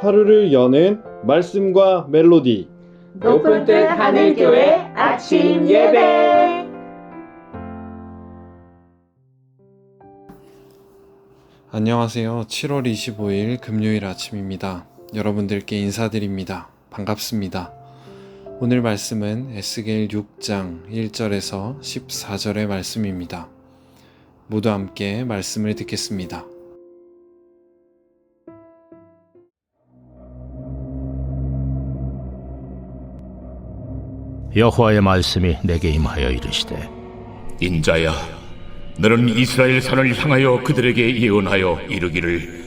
하루를 여는 말씀과 멜로디. 높은 뜻 하늘교회 아침 예배. 안녕하세요. 7월 25일 금요일 아침입니다. 여러분들께 인사드립니다. 반갑습니다. 오늘 말씀은 에스겔 6장 1절에서 14절의 말씀입니다. 모두 함께 말씀을 듣겠습니다. 여호와의 말씀이 내게 임하여 이르시되, 인자야, 너는 이스라엘 산을 향하여 그들에게 예언하여 이르기를,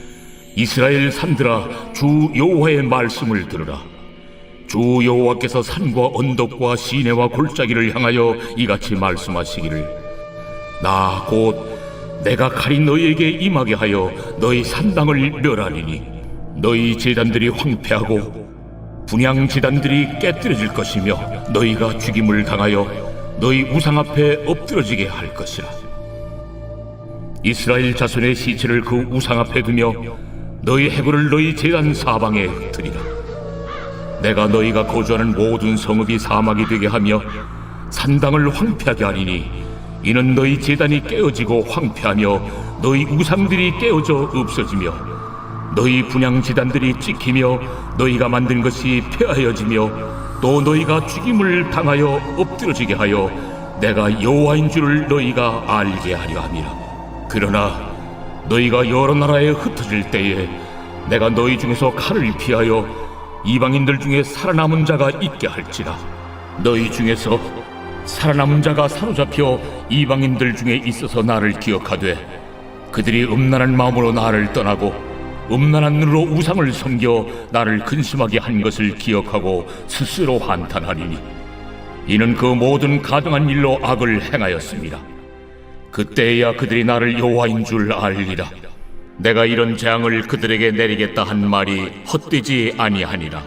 이스라엘 산들아, 주 여호와의 말씀을 들으라. 주 여호와께서 산과 언덕과 시내와 골짜기를 향하여 이같이 말씀하시기를, 나 곧 내가 칼이 너희에게 임하게 하여 너희 산당을 멸하리니 너희 제단들이 황폐하고 분향 제단들이 깨뜨려질 것이며 너희가 죽임을 당하여 너희 우상 앞에 엎드러지게 할 것이라. 이스라엘 자손의 시체를 그 우상 앞에 두며 너희 해골을 너희 제단 사방에 드리라. 내가 너희가 거주하는 모든 성읍이 사막이 되게 하며 산당을 황폐하게 하리니 이는 너희 제단이 깨어지고 황폐하며 너희 우상들이 깨어져 없어지며 너희 분향 제단들이 찍히며 너희가 만든 것이 폐하여지며 또 너희가 죽임을 당하여 엎드러지게 하여 내가 여호와인 줄을 너희가 알게 하려 함이라. 그러나 너희가 여러 나라에 흩어질 때에 내가 너희 중에서 칼을 피하여 이방인들 중에 살아남은 자가 있게 할지라. 너희 중에서 살아남은 자가 사로잡혀 이방인들 중에 있어서 나를 기억하되 그들이 음란한 마음으로 나를 떠나고 음란한 눈으로 우상을 섬겨 나를 근심하게 한 것을 기억하고 스스로 한탄하리니 이는 그 모든 가증한 일로 악을 행하였습니다. 그때야 그들이 나를 여호와인 줄 알리라. 내가 이런 재앙을 그들에게 내리겠다 한 말이 헛되지 아니하니라.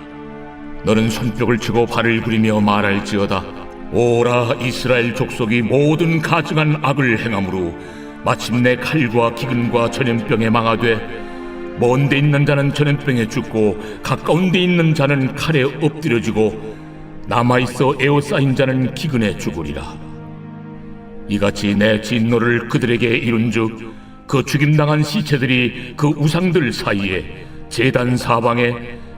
너는 손뼉을 치고 발을 구리며 말할지어다. 오라, 이스라엘 족속이 모든 가증한 악을 행함으로 마침내 칼과 기근과 전염병에 망하되 먼 데 있는 자는 전염병에 죽고 가까운 데 있는 자는 칼에 엎드려지고 남아있어 에워싸인 자는 기근에 죽으리라. 이같이 내 진노를 그들에게 이룬즉 그 죽임당한 시체들이 그 우상들 사이에 제단 사방에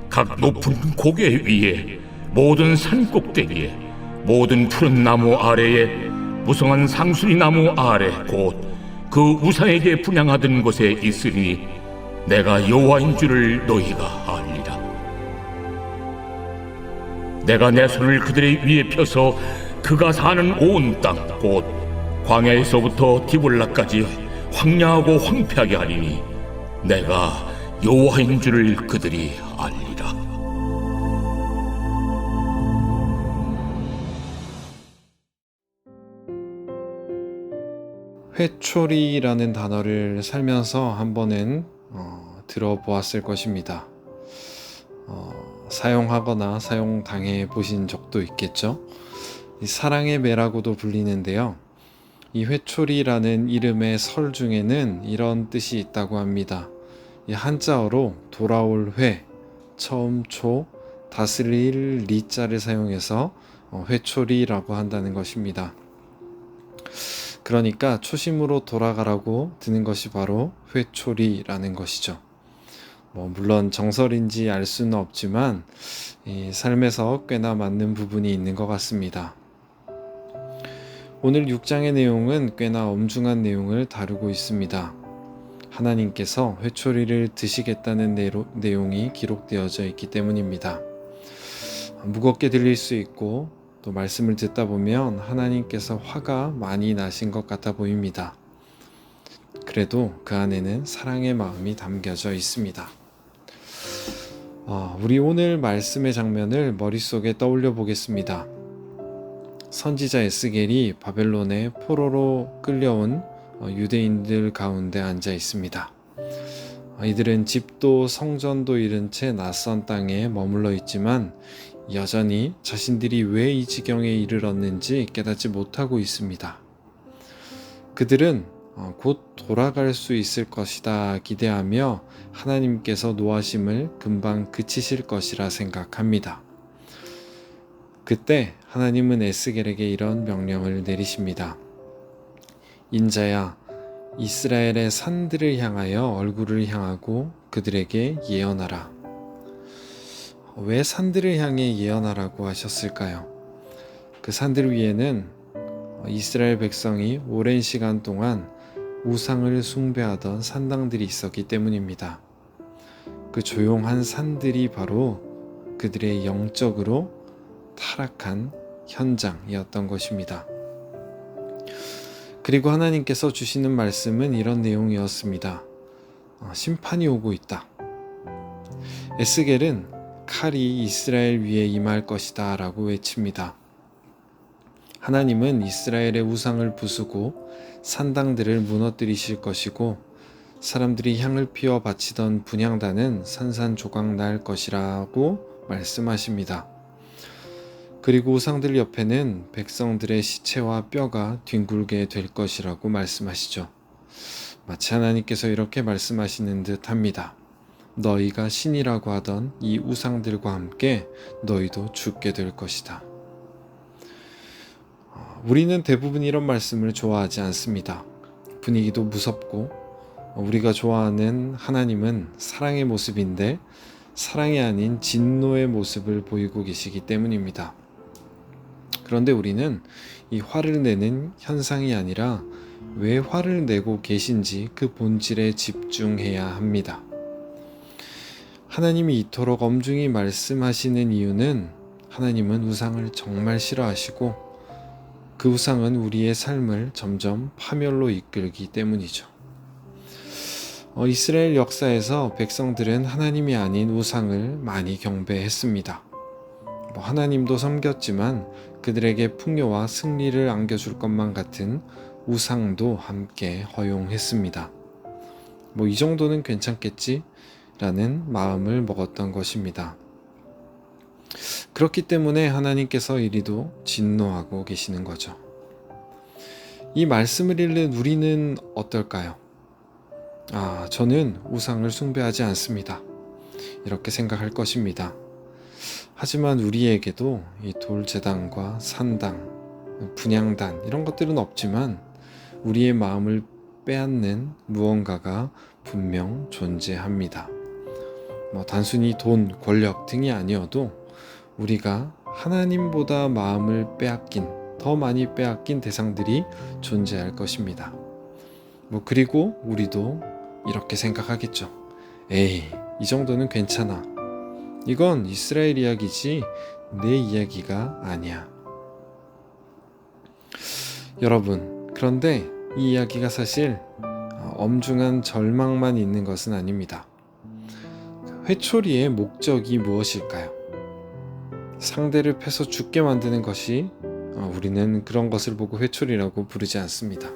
각 높은 고개 위에 모든 산 꼭대기에 모든 푸른 나무 아래에 무성한 상수리 나무 아래 곧 그 우상에게 분향하던 곳에 있으리니 내가 여호와인 줄을 너희가 알리라. 내가 내 손을 그들의 위에 펴서 그가 사는 온 땅 곧 광야에서부터 디볼라까지 황량하고 황폐하게 하리니 내가 여호와인 줄을 그들이 알리라. 회초리라는 단어를 살면서 한 번은 들어보았을 것입니다. 사용하거나 사용당해 보신 적도 있겠죠. 이 사랑의 매라고도 불리는데요. 이 회초리라는 이름의 설 중에는 이런 뜻이 있다고 합니다. 이 한자어로 돌아올 회, 처음 초, 다스릴 리자를 사용해서 회초리라고 한다는 것입니다. 그러니까 초심으로 돌아가라고 드는 것이 바로 회초리라는 것이죠. 물론 정설인지 알 수는 없지만 이 삶에서 꽤나 맞는 부분이 있는 것 같습니다. 오늘 6장의 내용은 꽤나 엄중한 내용을 다루고 있습니다. 하나님께서 회초리를 드시겠다는 내용이 기록되어져 있기 때문입니다. 무겁게 들릴 수 있고 또 말씀을 듣다 보면 하나님께서 화가 많이 나신 것 같아 보입니다. 그래도 그 안에는 사랑의 마음이 담겨져 있습니다. 우리 오늘 말씀의 장면을 머릿속에 떠올려 보겠습니다. 선지자 에스겔이 바벨론의 포로로 끌려온 유대인들 가운데 앉아 있습니다. 이들은 집도 성전도 잃은 채 낯선 땅에 머물러 있지만 여전히 자신들이 왜 이 지경에 이르렀는지 깨닫지 못하고 있습니다. 그들은 곧 돌아갈 수 있을 것이다 기대하며 하나님께서 노하심을 금방 그치실 것이라 생각합니다. 그때 하나님은 에스겔에게 이런 명령을 내리십니다. 인자야, 이스라엘의 산들을 향하여 얼굴을 향하고 그들에게 예언하라. 왜 산들을 향해 예언하라고 하셨을까요? 그 산들 위에는 이스라엘 백성이 오랜 시간 동안 우상을 숭배하던 산당들이 있었기 때문입니다. 그 조용한 산들이 바로 그들의 영적으로 타락한 현장이었던 것입니다. 그리고 하나님께서 주시는 말씀은 이런 내용이었습니다. 심판이 오고 있다. 에스겔은 칼이 이스라엘 위에 임할 것이다 라고 외칩니다. 하나님은 이스라엘의 우상을 부수고 산당들을 무너뜨리실 것이고 사람들이 향을 피워 바치던 분향단은 산산조각 날 것이라고 말씀하십니다. 그리고 우상들 옆에는 백성들의 시체와 뼈가 뒹굴게 될 것이라고 말씀하시죠. 마치 하나님께서 이렇게 말씀하시는 듯 합니다. 너희가 신이라고 하던 이 우상들과 함께 너희도 죽게 될 것이다. 우리는 대부분 이런 말씀을 좋아하지 않습니다. 분위기도 무섭고 우리가 좋아하는 하나님은 사랑의 모습인데 사랑이 아닌 진노의 모습을 보이고 계시기 때문입니다. 그런데 우리는 이 화를 내는 현상이 아니라 왜 화를 내고 계신지 그 본질에 집중해야 합니다. 하나님이 이토록 엄중히 말씀하시는 이유는 하나님은 우상을 정말 싫어하시고 그 우상은 우리의 삶을 점점 파멸로 이끌기 때문이죠. 이스라엘 역사에서 백성들은 하나님이 아닌 우상을 많이 경배했습니다. 하나님도 섬겼지만 그들에게 풍요와 승리를 안겨줄 것만 같은 우상도 함께 허용했습니다. 이 정도는 괜찮겠지? 라는 마음을 먹었던 것입니다. 그렇기 때문에 하나님께서 이리도 진노하고 계시는 거죠. 이 말씀을 읽는 우리는 어떨까요? 저는 우상을 숭배하지 않습니다. 이렇게 생각할 것입니다. 하지만 우리에게도 이 돌제단과 산당, 분향단 이런 것들은 없지만 우리의 마음을 빼앗는 무언가가 분명 존재합니다. 단순히 돈, 권력 등이 아니어도 우리가 하나님보다 마음을 빼앗긴, 더 많이 빼앗긴 대상들이 존재할 것입니다. 그리고 우리도 이렇게 생각하겠죠. 에이, 이 정도는 괜찮아. 이건 이스라엘 이야기지 내 이야기가 아니야. 여러분, 그런데 이 이야기가 사실 엄중한 절망만 있는 것은 아닙니다. 회초리의 목적이 무엇일까요? 상대를 패서 죽게 만드는 것이 우리는 그런 것을 보고 회초리라고 부르지 않습니다.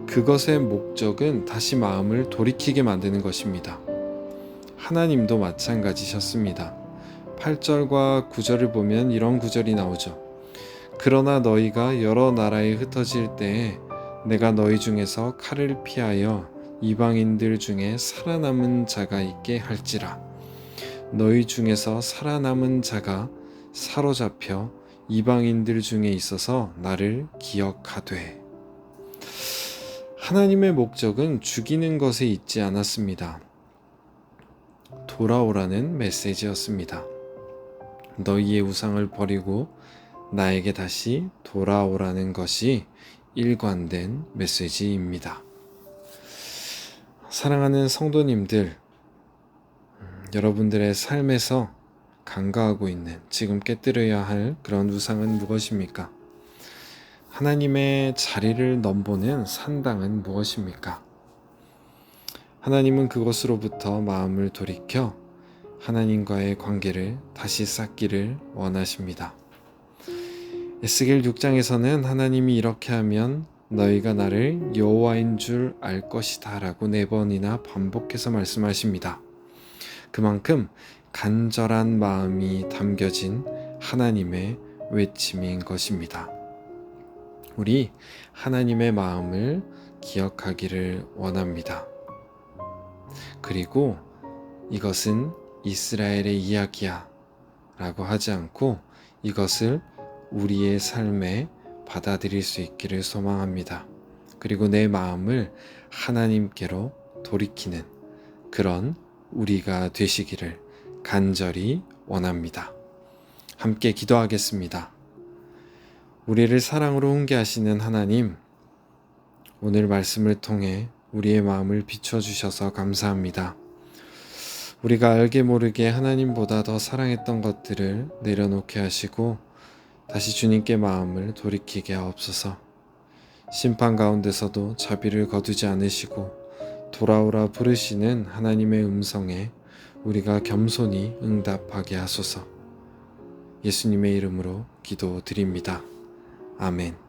그것의 목적은 다시 마음을 돌이키게 만드는 것입니다. 하나님도 마찬가지셨습니다. 8절과 9절을 보면 이런 구절이 나오죠. 그러나 너희가 여러 나라에 흩어질 때에 내가 너희 중에서 칼을 피하여 이방인들 중에 살아남은 자가 있게 할지라. 너희 중에서 살아남은 자가 사로잡혀 이방인들 중에 있어서 나를 기억하되. 하나님의 목적은 죽이는 것에 있지 않았습니다. 돌아오라는 메시지였습니다. 너희의 우상을 버리고 나에게 다시 돌아오라는 것이 일관된 메시지입니다. 사랑하는 성도님들, 여러분들의 삶에서 간과하고 있는, 지금 깨뜨려야 할 그런 우상은 무엇입니까? 하나님의 자리를 넘보는 산당은 무엇입니까? 하나님은 그것으로부터 마음을 돌이켜 하나님과의 관계를 다시 쌓기를 원하십니다. 에스겔 6장에서는 하나님이 이렇게 하면 너희가 나를 여호와인 줄 알 것이다 라고 4번이나 반복해서 말씀하십니다. 그만큼 간절한 마음이 담겨진 하나님의 외침인 것입니다. 우리 하나님의 마음을 기억하기를 원합니다. 그리고 이것은 이스라엘의 이야기야 라고 하지 않고 이것을 우리의 삶에 받아들일 수 있기를 소망합니다. 그리고 내 마음을 하나님께로 돌이키는 그런 우리가 되시기를 간절히 원합니다. 함께 기도하겠습니다. 우리를 사랑으로 훈계하시는 하나님, 오늘 말씀을 통해 우리의 마음을 비춰주셔서 감사합니다. 우리가 알게 모르게 하나님보다 더 사랑했던 것들을 내려놓게 하시고 다시 주님께 마음을 돌이키게 하옵소서. 심판 가운데서도 자비를 거두지 않으시고 돌아오라 부르시는 하나님의 음성에 우리가 겸손히 응답하게 하소서. 예수님의 이름으로 기도드립니다. 아멘.